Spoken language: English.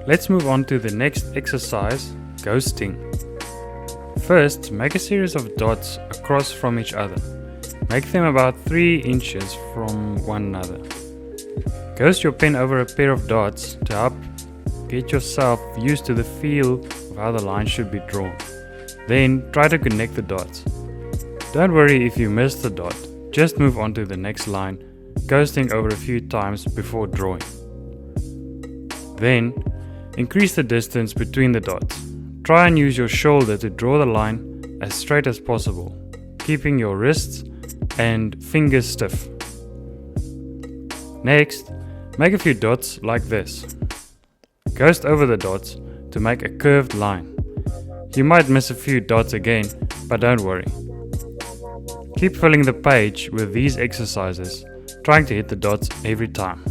Let's move on to the next exercise, ghosting. First, make a series of dots across from each other. Make them about 3 inches from one another. Ghost your pen over a pair of dots to help get yourself used to the feel of how the line should be drawn. Then try to connect the dots. Don't worry if you miss the dot, just move on to the next line, ghosting over a few times before drawing. Then, increase the distance between the dots. Try and use your shoulder to draw the line as straight as possible, keeping your wrists and fingers stiff. Next, make a few dots like this. Ghost over the dots to make a curved line. You might miss a few dots again, but don't worry. Keep filling the page with these exercises, trying to hit the dots every time.